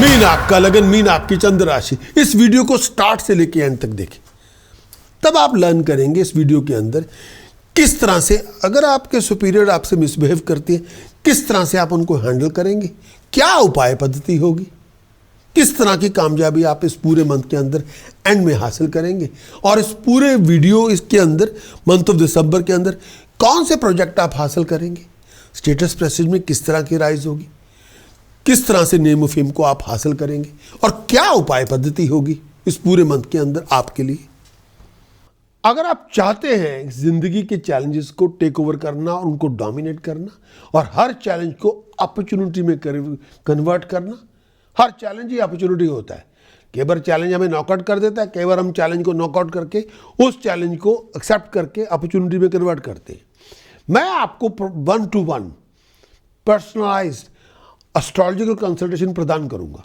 Mean आपका लगन, mean आपकी चंद्र राशि। इस वीडियो को स्टार्ट से लेके एंड तक देखें, तब आप लर्न करेंगे इस वीडियो के अंदर किस तरह से अगर आपके सुपीरियर आपसे मिसबिहेव करती है, किस तरह से आप उनको हैंडल करेंगे, क्या उपाय पद्धति होगी, किस तरह की कामयाबी आप इस पूरे मंथ के अंदर एंड में हासिल करेंगे। और इस पूरे वीडियो इसके अंदर मंथ ऑफ दिसंबर के अंदर कौन से प्रोजेक्ट आप हासिल करेंगे, स्टेटस प्रेस्टीज में किस तरह की राइज होगी, किस तरह से नेम ऑफ फेम को आप हासिल करेंगे और क्या उपाय पद्धति होगी इस पूरे मंथ के अंदर आपके लिए। अगर आप चाहते हैं जिंदगी के चैलेंजेस को टेक ओवर करना और उनको डोमिनेट करना और हर चैलेंज को अपॉर्चुनिटी में कन्वर्ट करना, हर चैलेंज ही अपॉर्चुनिटी होता है। कई बार चैलेंज हमें नॉकआउट कर देता है, कई बार हम चैलेंज को नॉकआउट करके उस चैलेंज को एक्सेप्ट करके अपॉर्चुनिटी में कन्वर्ट करते हैं। मैं आपको 1-to-1 पर्सनलाइज्ड एस्ट्रोलॉजिकल कंसल्टेशन प्रदान करूंगा,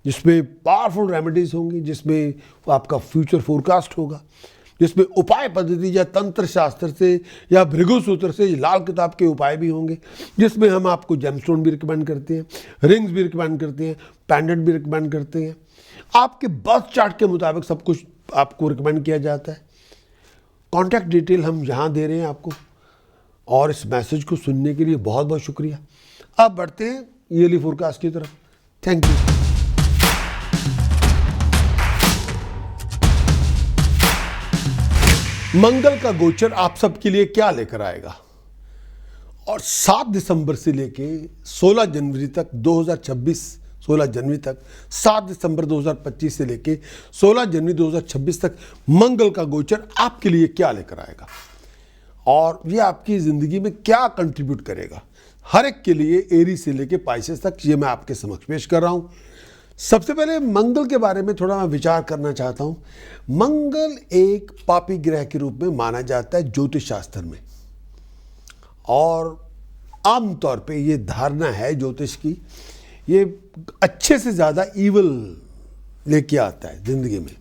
जिसमें पावरफुल रेमेडीज होंगी, जिसमें आपका फ्यूचर फोरकास्ट होगा, जिसमें उपाय पद्धति या तंत्र शास्त्र से या भृगु सूत्र से लाल किताब के उपाय भी होंगे, जिसमें हम आपको जेमस्टोन भी रिकमेंड करते हैं, रिंग्स भी रिकमेंड करते हैं, पेंडेंट भी रिकमेंड करते हैं। आपके बर्थ चार्ट के मुताबिक सब कुछ आपको रिकमेंड किया जाता है। कॉन्टैक्ट डिटेल हम यहाँ दे रहे हैं आपको, और इस मैसेज को सुनने के लिए बहुत बहुत शुक्रिया। अब बढ़ते हैं ईयरली फोरकास्ट की तरफ। Thank you. मंगल का गोचर आप सबके लिए क्या लेकर आएगा, और 7 दिसंबर से लेके 16 जनवरी तक 2026, 16 जनवरी तक, 7 दिसंबर 2025 से लेके 16 जनवरी 2026 तक मंगल का गोचर आपके लिए क्या लेकर आएगा और ये आपकी जिंदगी में क्या कंट्रीब्यूट करेगा, हर एक के लिए एरीज से लेके पाइसेस तक, ये मैं आपके समक्ष पेश कर रहा हूं। सबसे पहले मंगल के बारे में थोड़ा मैं विचार करना चाहता हूं। मंगल एक पापी ग्रह के रूप में माना जाता है ज्योतिष शास्त्र में, और आमतौर पे ये धारणा है ज्योतिष की, ये अच्छे से ज़्यादा ईवल लेके आता है जिंदगी में।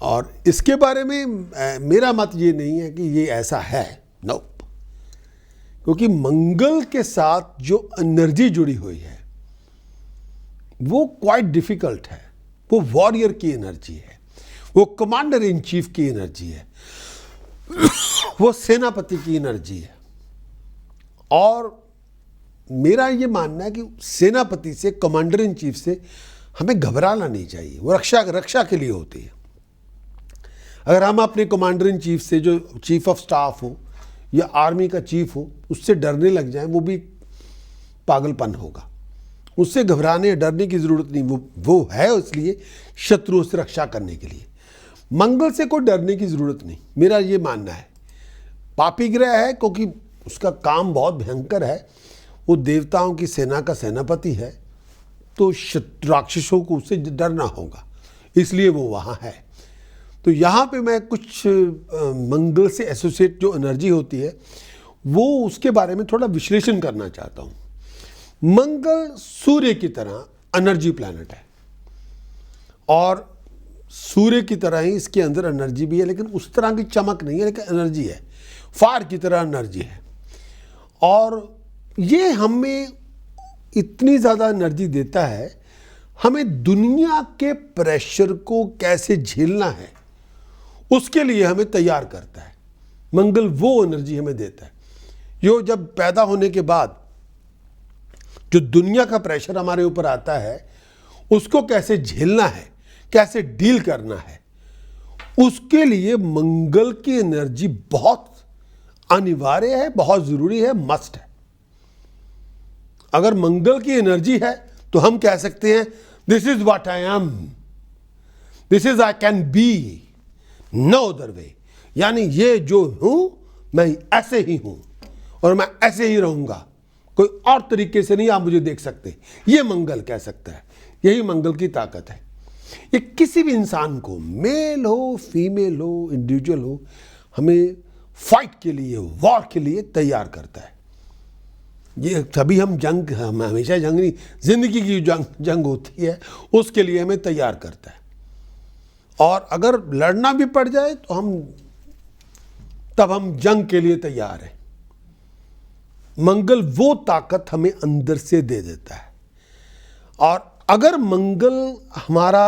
और इसके बारे में मेरा मत ये नहीं है कि ये ऐसा है, नो, क्योंकि मंगल के साथ जो एनर्जी जुड़ी हुई है वो क्वाइट डिफिकल्ट है। वो वॉरियर की एनर्जी है, वो कमांडर इन चीफ की एनर्जी है, वो सेनापति की एनर्जी है। और मेरा ये मानना है कि सेनापति से, कमांडर इन चीफ से हमें घबराना नहीं चाहिए। वो रक्षा के लिए होती है। अगर हम अपने कमांडर इन चीफ से, जो चीफ ऑफ स्टाफ हो या आर्मी का चीफ हो, उससे डरने लग जाए, वो भी पागलपन होगा। उससे घबराने डरने की ज़रूरत नहीं, वो है इसलिए शत्रुओं से रक्षा करने के लिए। मंगल से कोई डरने की ज़रूरत नहीं, मेरा ये मानना है। पापी ग्रह है क्योंकि उसका काम बहुत भयंकर है, वो देवताओं की सेना का सेनापति है, तो राक्षसों को उससे डरना होगा, इसलिए वो वहाँ है। तो यहाँ पे मैं कुछ मंगल से एसोसिएट जो एनर्जी होती है वो उसके बारे में थोड़ा विश्लेषण करना चाहता हूँ। मंगल सूर्य की तरह एनर्जी प्लैनेट है, और सूर्य की तरह ही इसके अंदर एनर्जी भी है, लेकिन उस तरह की चमक नहीं है, लेकिन एनर्जी है, फायर की तरह एनर्जी है। और ये हमें इतनी ज़्यादा एनर्जी देता है, हमें दुनिया के प्रेशर को कैसे झेलना है उसके लिए हमें तैयार करता है। मंगल वो एनर्जी हमें देता है जो जब पैदा होने के बाद जो दुनिया का प्रेशर हमारे ऊपर आता है उसको कैसे झेलना है, कैसे डील करना है, उसके लिए मंगल की एनर्जी बहुत अनिवार्य है, बहुत ज़रूरी है, मस्ट है। अगर मंगल की एनर्जी है तो हम कह सकते हैं this is what I am, this is I can be, no other way. यानी ये जो हूं मैं ऐसे ही हूं और मैं ऐसे ही रहूंगा, कोई और तरीके से नहीं आप मुझे देख सकते, ये मंगल कह सकता है। यही मंगल की ताकत है। ये किसी भी इंसान को, मेल हो फीमेल हो इंडिविजुअल हो, हमें फाइट के लिए, वॉर के लिए तैयार करता है। ये तभी हम हमेशा जंग नहीं, जिंदगी की जंग होती है उसके लिए हमें तैयार करता है। और अगर लड़ना भी पड़ जाए तो तब हम जंग के लिए तैयार हैं। मंगल वो ताकत हमें अंदर से दे देता है, और अगर मंगल हमारा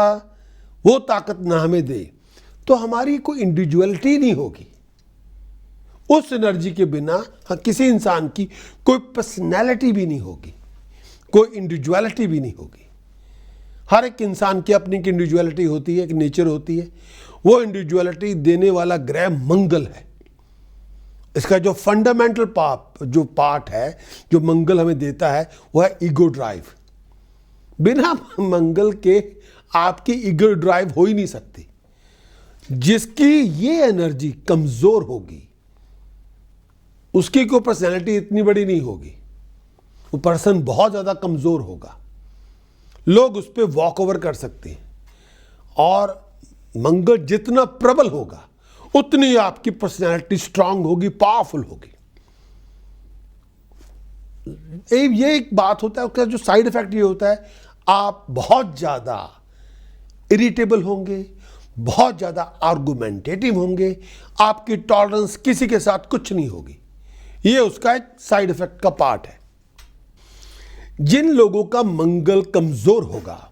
वो ताकत ना हमें दे तो हमारी कोई इंडिविजुअलिटी नहीं होगी। उस एनर्जी के बिना किसी इंसान की कोई पर्सनैलिटी भी नहीं होगी, कोई इंडिविजुअलिटी भी नहीं होगी। हर एक इंसान की अपनी एक इंडिविजुअलिटी होती है, एक नेचर होती है। वो इंडिविजुअलिटी देने वाला ग्रह मंगल है। इसका जो फंडामेंटल पार्ट है जो मंगल हमें देता है वो है ईगो ड्राइव। बिना मंगल के आपकी ईगो ड्राइव हो ही नहीं सकती। जिसकी ये एनर्जी कमजोर होगी उसकी कोई पर्सनैलिटी इतनी बड़ी नहीं होगी, वो पर्सन बहुत ज्यादा कमजोर होगा, लोग उस पर वॉक ओवर कर सकते हैं। और मंगल जितना प्रबल होगा उतनी आपकी पर्सनैलिटी स्ट्रांग होगी, पावरफुल होगी। ये एक बात होता है, उसका जो साइड इफेक्ट ये होता है, आप बहुत ज्यादा इरिटेबल होंगे, बहुत ज्यादा आर्गुमेंटेटिव होंगे, आपकी टॉलरेंस किसी के साथ कुछ नहीं होगी। ये उसका एक साइड इफेक्ट का पार्ट है। जिन लोगों का मंगल कमजोर होगा,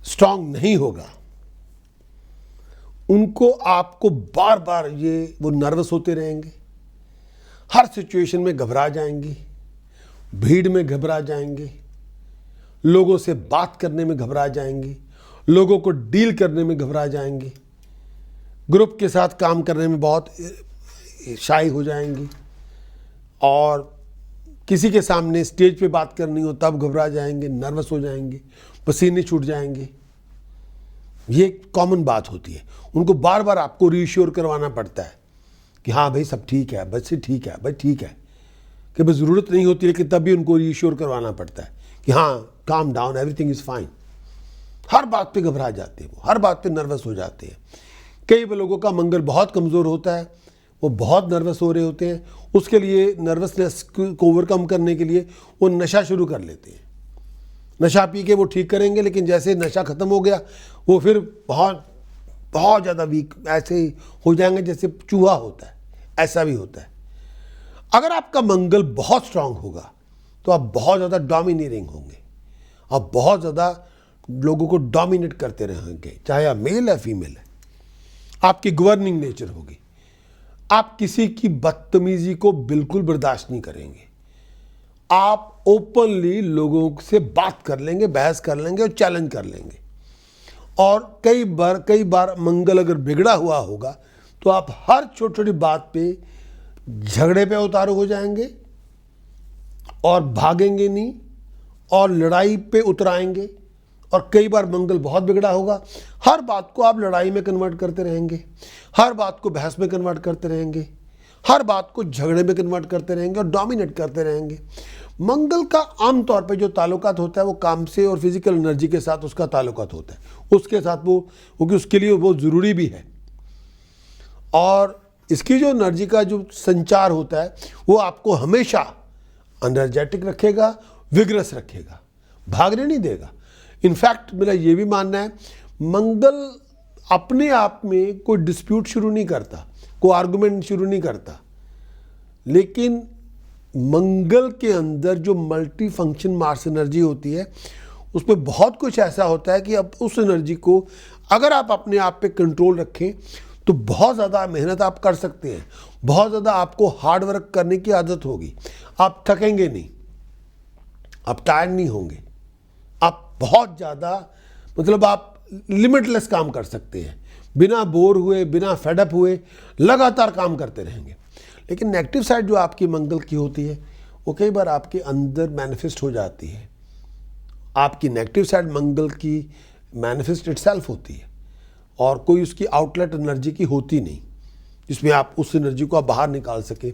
स्ट्रांग नहीं होगा, उनको आपको बार बार वो नर्वस होते रहेंगे, हर सिचुएशन में घबरा जाएंगे, भीड़ में घबरा जाएंगे, लोगों से बात करने में घबरा जाएंगे, लोगों को डील करने में घबरा जाएंगे, ग्रुप के साथ काम करने में बहुत शाई हो जाएंगी, और किसी के सामने स्टेज पे बात करनी हो तब घबरा जाएंगे, नर्वस हो जाएंगे, पसीने छूट जाएंगे। ये कॉमन बात होती है। उनको बार बार आपको रीश्योर करवाना पड़ता है कि हाँ भाई सब ठीक है, बस ठीक है, भाई ठीक है, कि बस ज़रूरत नहीं होती, लेकिन तब भी उनको रीश्योर करवाना पड़ता है कि हाँ calm down, everything is fine. हर बात पे घबरा जाते हैं, वो हर बात पे नर्वस हो जाते हैं। कई लोगों का मंगल बहुत कमज़ोर होता है, वो बहुत नर्वस हो रहे होते हैं, उसके लिए नर्वसनेस को ओवरकम करने के लिए वो नशा शुरू कर लेते हैं। नशा पी के वो ठीक करेंगे, लेकिन जैसे नशा ख़त्म हो गया वो फिर बहुत बहुत ज़्यादा वीक ऐसे हो जाएंगे जैसे चूहा होता है, ऐसा भी होता है। अगर आपका मंगल बहुत स्ट्रांग होगा तो आप बहुत ज़्यादा डोमिनेटिंग होंगे, आप बहुत ज़्यादा लोगों को डोमिनेट करते रहेंगे, चाहे आप मेल है फीमेल है। आपकी गवर्निंग नेचर होगी, आप किसी की बदतमीजी को बिल्कुल बर्दाश्त नहीं करेंगे, आप ओपनली लोगों से बात कर लेंगे, बहस कर लेंगे और चैलेंज कर लेंगे। और कई बार मंगल अगर बिगड़ा हुआ होगा तो आप हर छोटी छोटी बात पे झगड़े पे उतारू हो जाएंगे और भागेंगे नहीं और लड़ाई पे उतराएंगे। और कई बार मंगल बहुत बिगड़ा होगा, हर बात को आप लड़ाई में कन्वर्ट करते रहेंगे, हर बात को बहस में कन्वर्ट करते रहेंगे, हर बात को झगड़े में कन्वर्ट करते रहेंगे और डोमिनेट करते रहेंगे। मंगल का आमतौर पे जो ताल्लुकात होता है वो काम से और फिजिकल एनर्जी के साथ उसका ताल्लुकात होता है, उसके साथ वो क्योंकि उसके लिए वो ज़रूरी भी है। और इसकी जो एनर्जी का जो संचार होता है वो आपको हमेशा एनर्जेटिक रखेगा, विग्रस रखेगा, भागने नहीं देगा। इनफैक्ट मेरा ये भी मानना है, मंगल अपने आप में कोई डिस्प्यूट शुरू नहीं करता, कोई आर्गुमेंट शुरू नहीं करता, लेकिन मंगल के अंदर जो मल्टी फंक्शन मार्स एनर्जी होती है उसमें बहुत कुछ ऐसा होता है कि अब उस एनर्जी को अगर आप अपने आप पे कंट्रोल रखें तो बहुत ज़्यादा मेहनत आप कर सकते हैं, बहुत ज़्यादा आपको हार्ड वर्क करने की आदत होगी, आप थकेंगे नहीं, आप टायर्ड नहीं होंगे, आप बहुत ज़्यादा मतलब आप लिमिटलेस काम कर सकते हैं, बिना बोर हुए, बिना फेडअप हुए लगातार काम करते रहेंगे। लेकिन नेगेटिव साइड जो आपकी मंगल की होती है वो कई बार आपके अंदर मैनिफेस्ट हो जाती है। आपकी नेगेटिव साइड मंगल की मैनिफेस्ट इटसेल्फ होती है और कोई उसकी आउटलेट एनर्जी की होती नहीं जिसमें आप उस एनर्जी को आप बाहर निकाल सके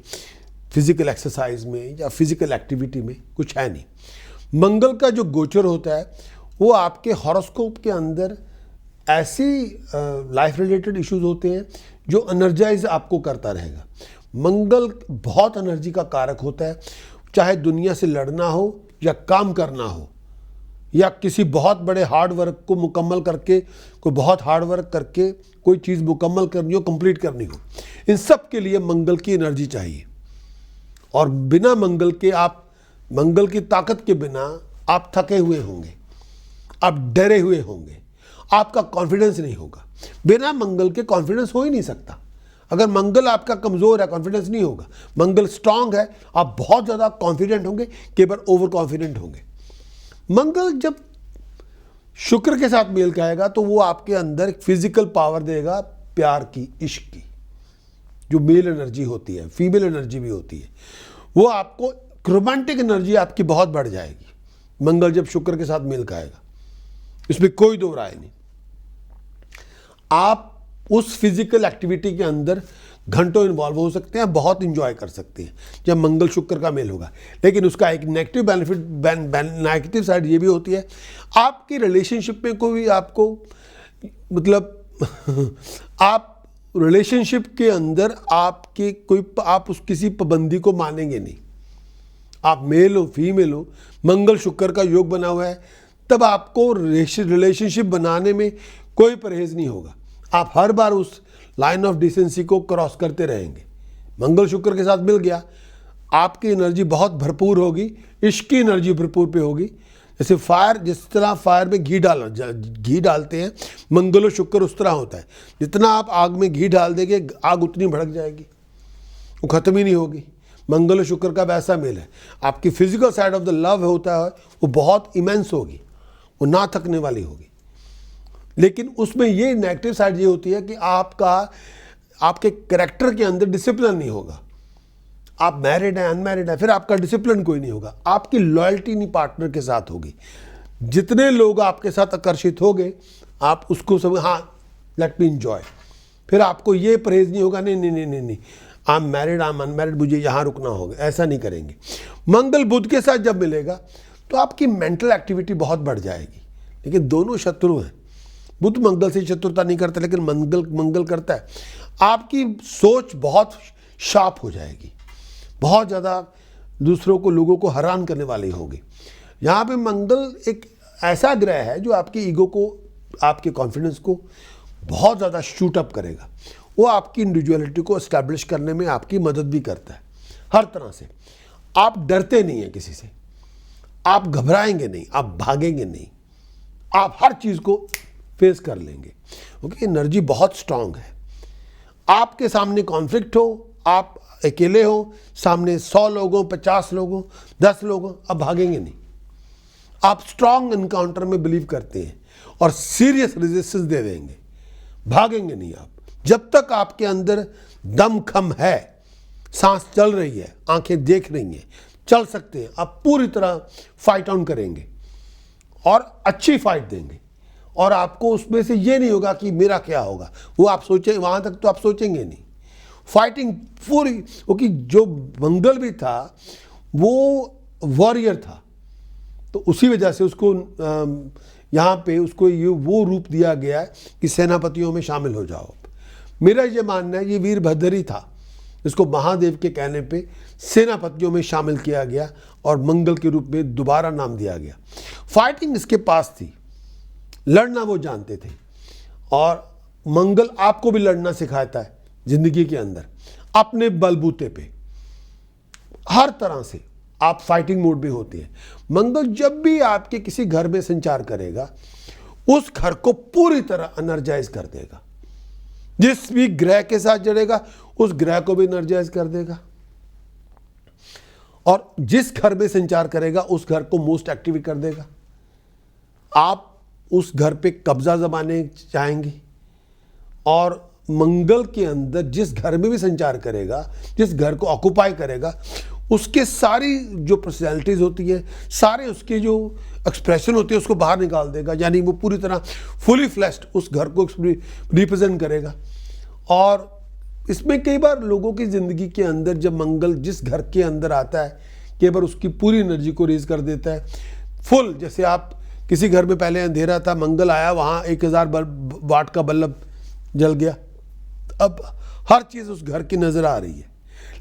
फिजिकल एक्सरसाइज में या फिजिकल एक्टिविटी में, कुछ है नहीं। मंगल का जो गोचर होता है वो आपके हॉरोस्कोप के अंदर ऐसी लाइफ रिलेटेड इश्यूज होते हैं जो एनर्जाइज आपको करता रहेगा। मंगल बहुत एनर्जी का कारक होता है, चाहे दुनिया से लड़ना हो या काम करना हो या किसी बहुत बड़े हार्ड वर्क को मुकम्मल करके, कोई बहुत हार्ड वर्क करके कोई चीज़ मुकम्मल करनी हो, कंप्लीट करनी हो, इन सब के लिए मंगल की एनर्जी चाहिए। और बिना मंगल के, आप मंगल की ताकत के बिना आप थके हुए होंगे, आप डरे हुए होंगे, आपका कॉन्फिडेंस नहीं होगा। बिना मंगल के कॉन्फिडेंस हो ही नहीं सकता। अगर मंगल आपका कमज़ोर है, कॉन्फिडेंस नहीं होगा। मंगल स्ट्रांग है, आप बहुत ज़्यादा कॉन्फिडेंट होंगे, कई बार ओवर कॉन्फिडेंट होंगे। मंगल जब शुक्र के साथ मेल खाएगा तो वो आपके अंदर एक फिजिकल पावर देगा, प्यार की, इश्क की, जो मेल एनर्जी होती है, फीमेल एनर्जी भी होती है, वो आपको रोमांटिक एनर्जी आपकी बहुत बढ़ जाएगी मंगल जब शुक्र के साथ मेल खाएगा। इसमें कोई दो राय नहीं। आप उस फिजिकल एक्टिविटी के अंदर घंटों इन्वॉल्व हो सकते हैं, बहुत इंजॉय कर सकते हैं जब मंगल शुक्र का मेल होगा। लेकिन उसका एक नेगेटिव बेनिफिट, नेगेटिव साइड ये भी होती है, आपकी रिलेशनशिप में कोई आपको मतलब आप रिलेशनशिप के अंदर आपके कोई, आप उस किसी पाबंदी को मानेंगे नहीं। आप मेल हो फीमेल हो, मंगल शुक्र का योग बना हुआ है, तब आपको रिलेशनशिप बनाने में कोई परहेज नहीं होगा। आप हर बार उस लाइन ऑफ डिसेंसी को क्रॉस करते रहेंगे। मंगल शुक्र के साथ मिल गया, आपकी एनर्जी बहुत भरपूर होगी, इश्क की एनर्जी भरपूर पे होगी। जैसे फायर, जिस तरह फायर में घी डालते हैं, मंगल और शुक्र उस तरह होता है। जितना आप आग में घी डाल देंगे, आग उतनी भड़क जाएगी, वो ख़त्म ही नहीं होगी। मंगल और शुक्र का वैसा मेल है। आपकी physical side of the love होता है, वो बहुत इमेंस होगी, वो ना थकने वाली होगी। लेकिन उसमें ये नेगेटिव साइड ये होती है कि आपके कैरेक्टर के अंदर डिसिप्लिन नहीं होगा। आप मैरिड हैं, अनमैरिड हैं, फिर आपका डिसिप्लिन कोई नहीं होगा। आपकी लॉयल्टी नहीं पार्टनर के साथ होगी। जितने लोग आपके साथ आकर्षित होंगे, आप उसको सब, हाँ लेट मी एंजॉय। फिर आपको ये परहेज नहीं होगा, नहीं नहीं नहीं नहीं नहीं, I am married, I am unmarried, मुझे यहाँ रुकना होगा, ऐसा नहीं करेंगे। मंगल बुध के साथ जब मिलेगा तो आपकी मेंटल एक्टिविटी बहुत बढ़ जाएगी। लेकिन दोनों शत्रु हैं। बुध मंगल से शत्रुता नहीं करता, लेकिन मंगल करता है। आपकी सोच बहुत शार्प हो जाएगी, बहुत ज़्यादा दूसरों को, लोगों को हैरान करने वाली होगी। यहाँ पे मंगल एक ऐसा ग्रह है जो आपकी ईगो को, आपके कॉन्फिडेंस को बहुत ज़्यादा शूट अप करेगा। वो आपकी इंडिविजुअलिटी को एस्टैब्लिश करने में आपकी मदद भी करता है हर तरह से। आप डरते नहीं हैं किसी से, आप घबराएंगे नहीं, आप भागेंगे नहीं, आप हर चीज़ को फेस कर लेंगे, क्योंकि एनर्जी बहुत स्ट्रांग है। आपके सामने कॉन्फ्लिक्ट हो, आप अकेले हो, सामने 100 लोग हो, 50 लोग हो, 10 लोग हो, आप भागेंगे नहीं। आप स्ट्रांग इनकाउंटर में बिलीव करते हैं और सीरियस रेजिस्टेंस दे देंगे, भागेंगे नहीं आप। जब तक आपके अंदर दम खम है, सांस चल रही है, आंखें देख रही हैं, चल सकते हैं, आप पूरी तरह फाइट ऑन करेंगे और अच्छी फाइट देंगे। और आपको उसमें से ये नहीं होगा कि मेरा क्या होगा, वो आप सोचें, वहाँ तक तो आप सोचेंगे नहीं। फाइटिंग पूरी, क्योंकि जो मंगल भी था वो वॉरियर था, तो उसी वजह से उसको यहाँ पे उसको ये वो रूप दिया गया है कि सेनापतियों में शामिल हो जाओ। मेरा ये मानना है ये वीरभद्र ही था, इसको महादेव के कहने पे सेनापतियों में शामिल किया गया और मंगल के रूप में दोबारा नाम दिया गया। फाइटिंग इसके पास थी, लड़ना वो जानते थे, और मंगल आपको भी लड़ना सिखाता है जिंदगी के अंदर, अपने बलबूते पे हर तरह से आप फाइटिंग मोड में होते हैं। मंगल जब भी आपके किसी घर में संचार करेगा, उस घर को पूरी तरह एनर्जाइज कर देगा। जिस भी ग्रह के साथ जड़ेगा, उस ग्रह को भी एनर्जाइज कर देगा, और जिस घर में संचार करेगा उस घर को मोस्ट एक्टिव कर देगा। आप उस घर पे कब्जा जमाने चाहेंगे, और मंगल के अंदर जिस घर में भी संचार करेगा, जिस घर को ऑक्युपाई करेगा, उसके सारी जो पर्सनैलिटीज होती है, सारे उसके जो एक्सप्रेशन होती है, उसको बाहर निकाल देगा। यानी वो पूरी तरह फुली फ्लैश्ड उस घर को रिप्रेजेंट करेगा। और इसमें कई बार लोगों की ज़िंदगी के अंदर जब मंगल जिस घर के अंदर आता है, कई बार उसकी पूरी एनर्जी को रेज कर देता है फुल। जैसे आप किसी घर में पहले अंधेरा था, मंगल आया, वहाँ 1000 वाट का बल्ब जल गया, अब हर चीज़ उस घर की नज़र आ रही है।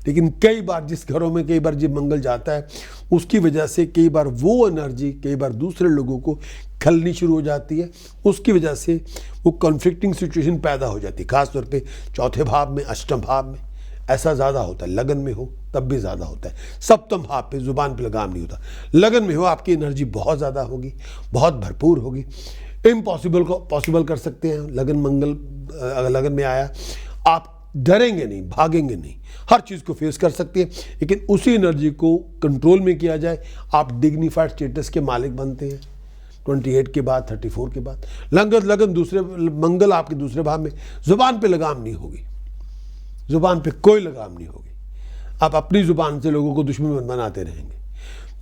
लेकिन कई बार जिस घरों में कई बार जब मंगल जाता है, उसकी वजह से कई बार वो एनर्जी कई बार दूसरे लोगों को खलनी शुरू हो जाती है। उसकी वजह से वो कॉन्फ्लिक्टिंग सिचुएशन पैदा हो जाती है, खासतौर पे चौथे भाव में, अष्टम भाव में ऐसा ज़्यादा होता है। लगन में हो तब भी ज़्यादा होता है। सप्तम भाव पे ज़ुबान पे लगाम नहीं होता। लगन में हो आपकी एनर्जी बहुत ज़्यादा होगी, बहुत भरपूर होगी। इम्पॉसिबल को पॉसिबल कर सकते हैं। लगन मंगल अगर लगन में आया, आप डरेंगे नहीं, भागेंगे नहीं, हर चीज़ को फेस कर सकते हैं। लेकिन उसी एनर्जी को कंट्रोल में किया जाए, आप डिग्निफाइड स्टेटस के मालिक बनते हैं 28 के बाद, 34 के बाद। लगन दूसरे मंगल आपके दूसरे भाव में, जुबान पे लगाम नहीं होगी, जुबान पे कोई लगाम नहीं होगी। आप अपनी जुबान से लोगों को दुश्मन बनाते रहेंगे।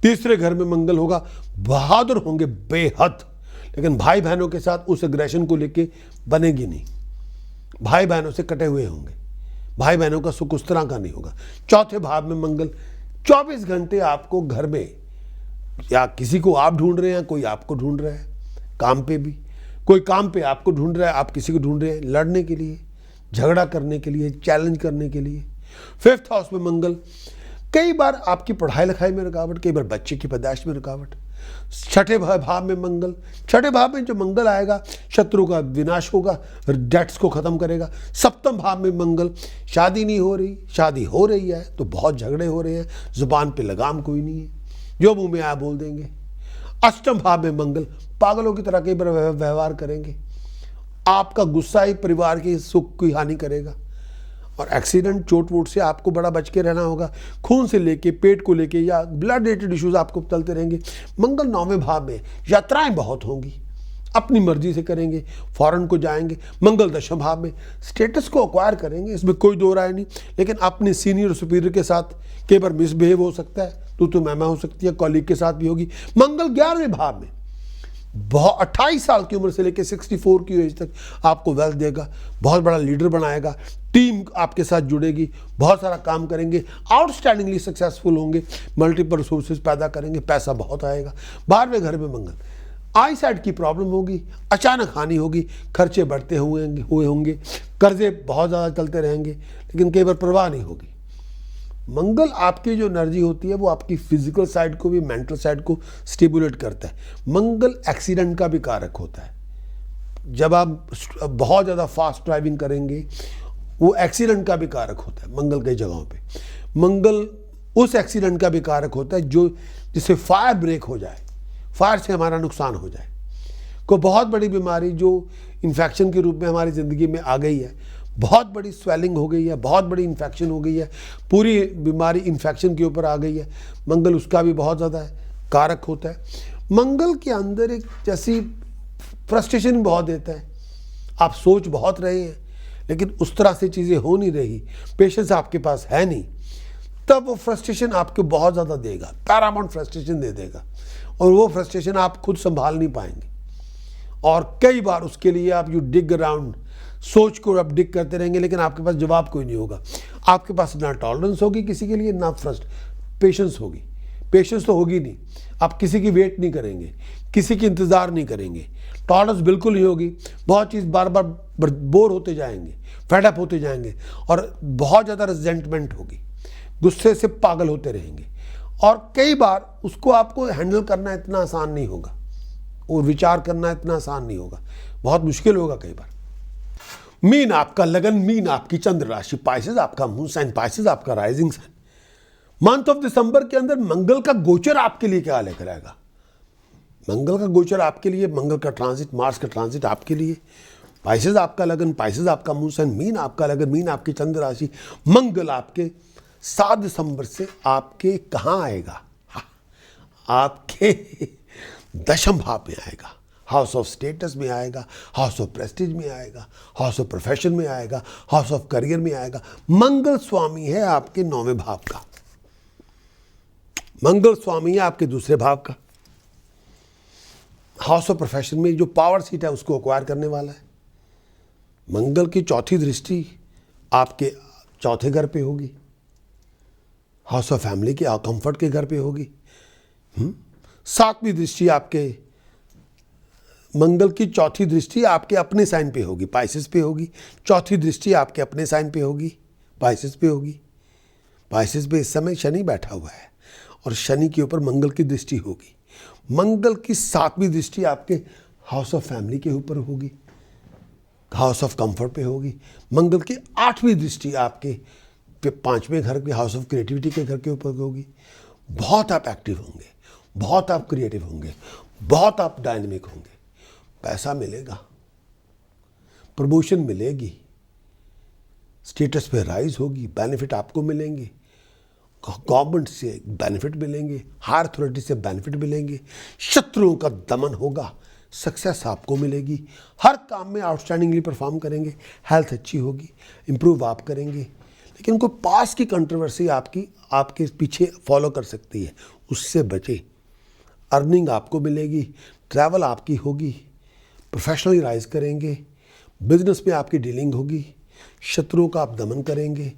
तीसरे घर में मंगल होगा, बहादुर होंगे बेहद, लेकिन भाई बहनों के साथ उस एग्रेशन को लेके बनेगी नहीं। भाई बहनों से कटे हुए होंगे, भाई बहनों का सुख उस तरह का नहीं होगा। चौथे भाव में मंगल 24 घंटे आपको घर में, या किसी को आप ढूंढ रहे हैं, कोई आपको ढूंढ रहा है, काम पे भी कोई काम पे आपको ढूंढ रहा है, आप किसी को ढूंढ रहे हैं लड़ने के लिए, झगड़ा करने के लिए, चैलेंज करने के लिए। 5th हाउस में मंगल, कई बार आपकी पढ़ाई लिखाई में रुकावट, कई बार बच्चे की पैदाइश में रुकावट। 6ठे भाव में मंगल, 6ठे भाव में जो मंगल आएगा, शत्रु का विनाश होगा, डेट्स को खत्म करेगा। 7म भाव में मंगल, शादी नहीं हो रही, शादी हो रही है तो बहुत झगड़े हो रहे हैं, जुबान पे लगाम कोई नहीं है, जो मुंह में आया बोल देंगे। 8म भाव में मंगल, पागलों की तरह कई बार व्यवहार करेंगे, आपका गुस्सा ही परिवार के सुख की हानि करेगा। और एक्सीडेंट, चोट वोट से आपको बड़ा बच के रहना होगा। खून से लेके, पेट को लेके या ब्लड रिलेटेड इश्यूज आपको चलते रहेंगे। मंगल 9वें भाव में, यात्राएं बहुत होंगी, अपनी मर्जी से करेंगे, फॉरेन को जाएंगे। मंगल 10वें भाव में, स्टेटस को एक्वायर करेंगे, इसमें कोई दो राय नहीं, लेकिन अपने सीनियर सुपीरियर के साथ कई बार मिसबिहेव हो सकता है, तो मैमा हो सकती है, कॉलीग के साथ भी होगी। मंगल 11वें भाव में, 28 साल की उम्र से लेकर 64 की एज तक आपको वेल्थ देगा, बहुत बड़ा लीडर बनाएगा, टीम आपके साथ जुड़ेगी, बहुत सारा काम करेंगे, आउटस्टैंडिंगली सक्सेसफुल होंगे, मल्टीपल रिसोर्सेज पैदा करेंगे, पैसा बहुत आएगा। 12वें घर में मंगल, आई साइड की प्रॉब्लम होगी, अचानक हानि होगी, खर्चे बढ़ते हुए होंगे, कर्जे बहुत ज़्यादा चलते रहेंगे, लेकिन कई बार परवाह नहीं होगी। मंगल आपकी जो एनर्जी होती है वो आपकी फिजिकल साइड को भी, मेंटल साइड को स्टिमुलेट करता है। मंगल एक्सीडेंट का भी कारक होता है। जब आप बहुत ज़्यादा फास्ट ड्राइविंग करेंगे, वो एक्सीडेंट का भी कारक होता है मंगल कई जगहों पे। मंगल उस एक्सीडेंट का भी कारक होता है जो जिससे फायर ब्रेक हो जाए, फायर से हमारा नुकसान हो जाए। कोई बहुत बड़ी बीमारी जो इन्फेक्शन के रूप में हमारी ज़िंदगी में आ गई है, बहुत बड़ी स्वेलिंग हो गई है, बहुत बड़ी इन्फेक्शन हो गई है, पूरी बीमारी इन्फेक्शन के ऊपर आ गई है, मंगल उसका भी बहुत ज़्यादा कारक होता है। मंगल के अंदर एक जैसी फ्रस्ट्रेशन बहुत देता है, आप सोच बहुत रहे हैं लेकिन उस तरह से चीज़ें हो नहीं रही, पेशेंस आपके पास है नहीं, तब वो फ्रस्ट्रेशन आपको बहुत ज़्यादा देगा, पैरामाउंट फ्रस्ट्रेशन दे देगा, और वो फ्रस्ट्रेशन आप खुद संभाल नहीं पाएंगे। और कई बार उसके लिए आप यू डिग अराउंड, सोच को आप डिग करते रहेंगे, लेकिन आपके पास जवाब कोई नहीं होगा। आपके पास ना टॉलरेंस होगी किसी के लिए, ना पेशेंस होगी। पेशेंस तो होगी नहीं, आप किसी की वेट नहीं करेंगे, किसी की इंतज़ार नहीं करेंगे, टॉलरेंस बिल्कुल नहीं होगी। बहुत चीज़ बार बार बोर होते जाएंगे, फेडअप होते जाएंगे, और बहुत ज़्यादा रिजेंटमेंट होगी, गुस्से से पागल होते रहेंगे। और कई बार उसको आपको हैंडल करना इतना आसान नहीं होगा, और विचार करना इतना आसान नहीं होगा, बहुत मुश्किल होगा कई बार। मीन आपका लगन, मीन आपकी चंद्र राशि, पाइसेस आपका मून साइन, पाइसेस आपका rising sign. Month of December के अंदर मंगल का गोचर आपके लिए क्या लेकर आएगा? मंगल का गोचर आपके लिए, मंगल का ट्रांजिट, मार्स का ट्रांजिट आपके लिए, पाइसेस आपका लगन, पाइसेस आपका मून साइन, मीन आपका लगन, मीन आपकी चंद्र राशि। मंगल आपके 7 दिसंबर से आपके कहाँ आएगा? आपके 10वें भाव में आएगा, हाउस ऑफ स्टेटस में आएगा, हाउस ऑफ प्रेस्टीज में आएगा, हाउस ऑफ प्रोफेशन में आएगा, हाउस ऑफ करियर में आएगा। मंगल स्वामी है आपके 9वें भाव का, मंगल स्वामी है आपके दूसरे भाव का। हाउस ऑफ प्रोफेशन में जो पावर सीट है उसको एक्वायर करने वाला है। मंगल की 4थी दृष्टि आपके 4थे घर पे होगी, हाउस ऑफ फैमिली के, कंफर्ट के घर पे होगी। 7वीं दृष्टि आपके, मंगल की 4थी दृष्टि आपके अपने साइन पे होगी, पाइसेस पे होगी। 4थी दृष्टि आपके अपने साइन पे होगी, पाइसेस पे होगी। पाइसेस पे इस समय शनि बैठा हुआ है, और शनि के ऊपर मंगल की दृष्टि होगी। मंगल की 7वीं दृष्टि आपके हाउस ऑफ फैमिली के ऊपर होगी, हाउस ऑफ कंफर्ट पे होगी। मंगल की 8वीं दृष्टि आपके पांचवें घर के हाउस ऑफ क्रिएटिविटी के घर के ऊपर होगी। बहुत आप एक्टिव होंगे, बहुत आप क्रिएटिव होंगे, बहुत आप डायनेमिक होंगे। पैसा मिलेगा, प्रमोशन मिलेगी, स्टेटस पे राइज होगी, बेनिफिट आपको मिलेंगे, गवर्नमेंट से बेनिफिट मिलेंगे, हायर अथॉरिटी से बेनिफिट मिलेंगे, शत्रुओं का दमन होगा, सक्सेस आपको मिलेगी, हर काम में आउटस्टैंडिंगली परफॉर्म करेंगे, हेल्थ अच्छी होगी, इंप्रूव आप करेंगे। लेकिन कोई पास की कंट्रोवर्सी आपके पीछे फॉलो कर सकती है, उससे बचे। अर्निंग आपको मिलेगी, ट्रैवल आपकी होगी, प्रोफेशनली राइज करेंगे, बिजनेस में आपकी डीलिंग होगी, शत्रुओं का आप दमन करेंगे,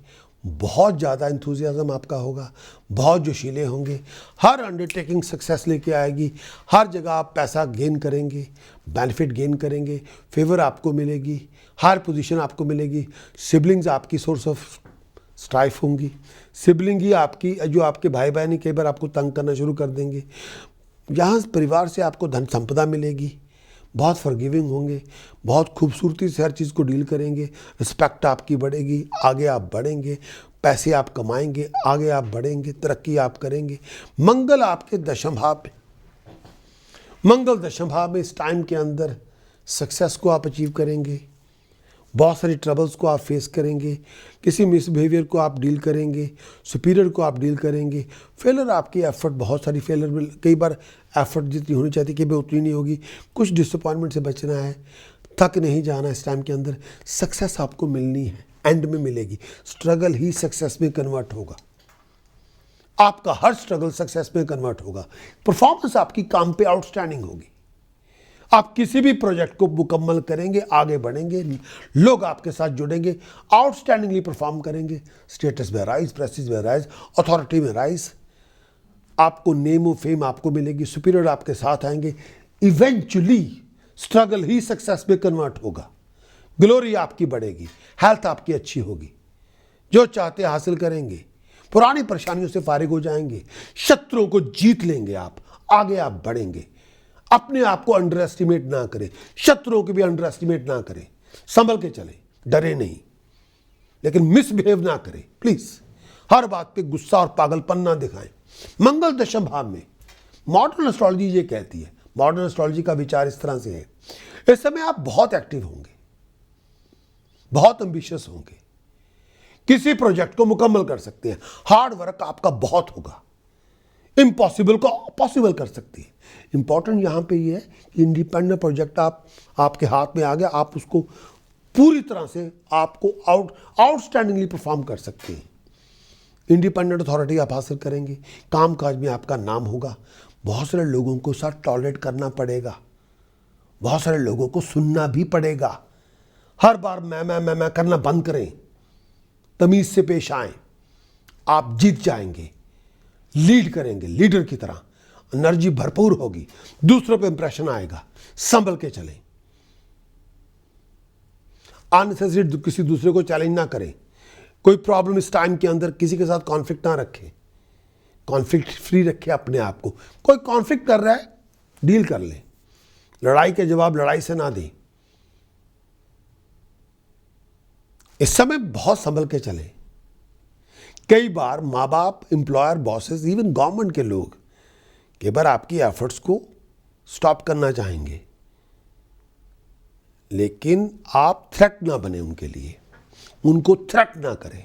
बहुत ज़्यादा इंथुजियाज्म आपका होगा, बहुत जोशीले होंगे, हर अंडरटेकिंग सक्सेस लेके आएगी, हर जगह आप पैसा गेन करेंगे, बेनिफिट गेन करेंगे, फेवर आपको मिलेगी, हर पोजीशन आपको मिलेगी। सिबलिंग्स आपकी सोर्स ऑफ स्ट्राइफ होंगी, सिबलिंग ही आपकी जो आपके भाई बहन कई बार आपको तंग करना शुरू कर देंगे। यहाँ परिवार से आपको धन संपदा मिलेगी, बहुत फॉरगिविंग होंगे, बहुत खूबसूरती से हर चीज़ को डील करेंगे, रिस्पेक्ट आपकी बढ़ेगी, आगे आप बढ़ेंगे, पैसे आप कमाएंगे, आगे आप बढ़ेंगे, तरक्की आप करेंगे। मंगल आपके दशम भाव में, मंगल दशम भाव में इस टाइम के अंदर सक्सेस को आप अचीव करेंगे, बहुत सारी ट्रबल्स को आप फेस करेंगे, किसी मिसबिहेवियर को आप डील करेंगे, सुपीरियर को आप डील करेंगे। फेलर आपकी एफर्ट, बहुत सारी फेलर में कई बार एफर्ट जितनी होनी चाहिए कि भाई उतनी नहीं होगी, कुछ डिसअपॉइंटमेंट से बचना है, थक नहीं जाना। इस टाइम के अंदर सक्सेस आपको मिलनी है, एंड में मिलेगी। स्ट्रगल ही सक्सेस में कन्वर्ट होगा, आपका हर स्ट्रगल सक्सेस में कन्वर्ट होगा। परफॉर्मेंस आपकी काम पे आउटस्टैंडिंग होगी, आप किसी भी प्रोजेक्ट को मुकम्मल करेंगे, आगे बढ़ेंगे, लोग आपके साथ जुड़ेंगे, आउटस्टैंडिंगली परफॉर्म करेंगे, स्टेटस में राइज, प्रेस्टीज में राइज, अथॉरिटी में राइज, आपको नेम और फेम आपको मिलेगी, सुपीरियर आपके साथ आएंगे। इवेंचुअली स्ट्रगल ही सक्सेस में कन्वर्ट होगा, ग्लोरी आपकी बढ़ेगी, हेल्थ आपकी अच्छी होगी, जो चाहते हासिल करेंगे, पुरानी परेशानियों से फारिग हो जाएंगे, शत्रुओं को जीत लेंगे, आप आगे आप बढ़ेंगे। अपने आप को अंडर एस्टिमेट ना करें, शत्रुओं को भी अंडर एस्टिमेट ना करें, संभल के चलें, डरे नहीं, लेकिन मिसबिहेव ना करें प्लीज, हर बात पे गुस्सा और पागलपन ना दिखाएं। मंगल दशम भाव में मॉडर्न एस्ट्रोलॉजी ये कहती है, मॉडर्न एस्ट्रोलॉजी का विचार इस तरह से है, इस समय आप बहुत एक्टिव होंगे, बहुत एम्बिशियस होंगे, किसी प्रोजेक्ट को मुकम्मल कर सकते हैं, हार्ड वर्क आपका बहुत होगा, इम्पॉसिबल को पॉसिबल कर सकती है। इंपॉर्टेंट यहाँ पे ये है कि इंडिपेंडेंट प्रोजेक्ट आपके हाथ में आ गया, आप उसको पूरी तरह से आपको आउटस्टैंडिंगली परफॉर्म कर सकते हैं। इंडिपेंडेंट अथॉरिटी आप हासिल करेंगे, काम काज में आपका नाम होगा, बहुत सारे लोगों को साथ टॉलरेट करना पड़ेगा, बहुत सारे लोगों को सुनना भी पड़ेगा, हर बार मैं करना बंद करें, तमीज से पेश आएं, आप जीत जाएंगे, लीड करेंगे, लीडर की तरह एनर्जी भरपूर होगी, दूसरों पे इंप्रेशन आएगा, संभल के चलें, अननेसेसरी किसी दूसरे को चैलेंज ना करें, कोई प्रॉब्लम इस टाइम के अंदर किसी के साथ कॉन्फ्लिक्ट ना रखें, कॉन्फ्लिक्ट फ्री रखें अपने आप को। कोई कॉन्फ्लिक्ट कर रहा है, डील कर लें, लड़ाई के जवाब लड़ाई से ना दें। इस समय बहुत संभल के चलें। कई बार माँ बाप, एम्प्लॉयर, बॉसेस, इवन गवर्नमेंट के लोग कई बार आपकी एफर्ट्स को स्टॉप करना चाहेंगे, लेकिन आप थ्रेट ना बने उनके लिए, उनको थ्रेट ना करें।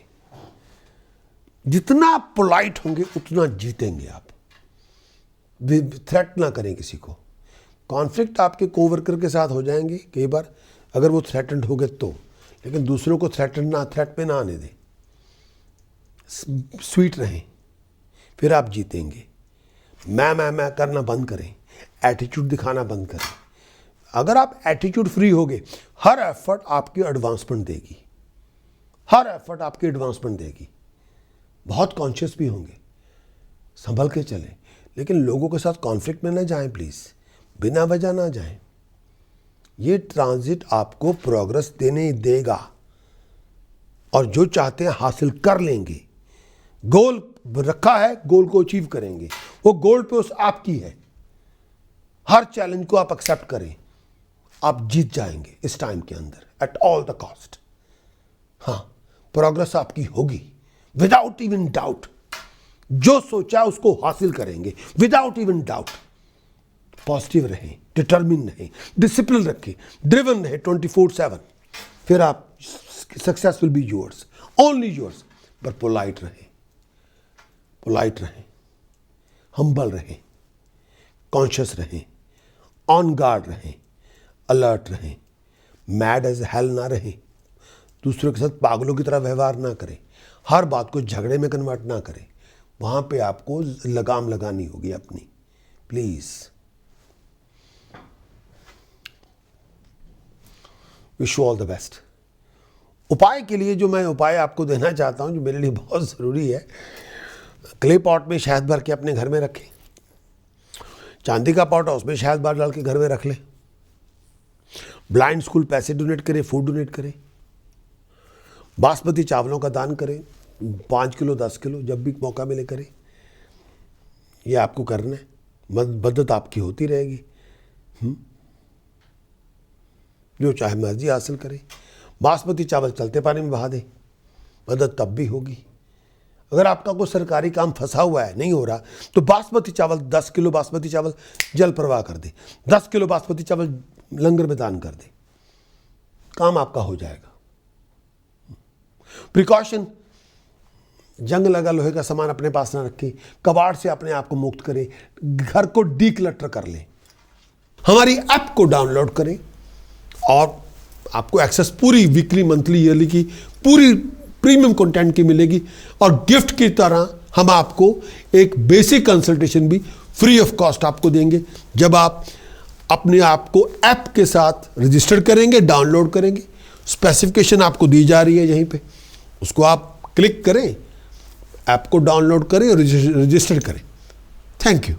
जितना आप पोलाइट होंगे उतना जीतेंगे आप। थ्रेट ना करें किसी को। कॉन्फ्लिक्ट आपके कोवर्कर के साथ हो जाएंगे कई बार, अगर वो थ्रेटेंड हो गए तो, लेकिन दूसरों को थ्रेट में ना आने दें, स्वीट रहें, फिर आप जीतेंगे। मैं करना बंद करें, एटीट्यूड दिखाना बंद करें। अगर आप एटीट्यूड फ्री होगे, हर एफर्ट आपकी एडवांसमेंट देगी, हर एफर्ट आपकी एडवांसमेंट देगी। बहुत कॉन्शियस भी होंगे, संभल के चलें, लेकिन लोगों के साथ कॉन्फ्लिक्ट में ना जाएं प्लीज़, बिना वजह ना जाएं। ये ट्रांजिट आपको प्रोग्रेस देने देगा और जो चाहते हैं हासिल कर लेंगे। गोल रखा है, गोल को अचीव करेंगे, वो गोल पे उस आपकी है। हर चैलेंज को आप एक्सेप्ट करें, आप जीत जाएंगे इस टाइम के अंदर एट ऑल द कॉस्ट। हाँ, प्रोग्रेस आपकी होगी, विदाउट इवन डाउट। जो सोचा उसको हासिल करेंगे विदाउट इवन डाउट। पॉजिटिव रहें, डिटर्मिन रहें, डिसिप्लिन रखें, ड्रिवन रहें 24/7, फिर आप success will be yours, only yours. पर पोलाइट रहें, पोलाइट रहें, हम्बल रहें, कॉन्शियस रहें, ऑन गार्ड रहें, अलर्ट रहें, मैड एज हेल ना रहें, दूसरों के साथ पागलों की तरह व्यवहार ना करें, हर बात को झगड़े में कन्वर्ट ना करें। वहां पे आपको लगाम लगानी होगी अपनी, please. Wish you all the best. उपाय के लिए जो मैं उपाय आपको देना चाहता हूं, जो मेरे लिए बहुत ज़रूरी है, क्ले पॉट में शहद भर के अपने घर में रखें। चांदी का पॉट है, उसमें शहद भर डाल के घर में रख लें। ब्लाइंड स्कूल पैसे डोनेट करें, फूड डोनेट करें। बासमती चावलों का दान करें, 5 किलो 10 किलो, जब भी मौका मिले करें। ये आपको करना है, मदद आपकी होती रहेगी। जो चाहे मर्जी हासिल करें। बासमती चावल चलते पानी में बहा दें, मदद तब भी होगी। अगर आपका कोई सरकारी काम फंसा हुआ है, नहीं हो रहा, तो बासमती चावल 10 किलो बासमती चावल जल प्रवाह कर दे, 10 किलो बासमती चावल लंगर में दान कर दे, काम आपका हो जाएगा। प्रिकॉशन, जंग लगा लोहे का सामान अपने पास ना रखें, कबाड़ से अपने आप को मुक्त करें, घर को डीक्लटर कर लें। हमारी ऐप को डाउनलोड करें और आपको एक्सेस पूरी वीकली, मंथली, ईयरली की पूरी प्रीमियम कंटेंट की मिलेगी। और गिफ्ट की तरह हम आपको एक बेसिक कंसल्टेशन भी फ्री ऑफ कॉस्ट आपको देंगे, जब आप अपने आप को ऐप के साथ रजिस्टर करेंगे, डाउनलोड करेंगे। स्पेसिफिकेशन आपको दी जा रही है यहीं पे, उसको आप क्लिक करें, ऐप को डाउनलोड करें और रजिस्टर करें। Thank you.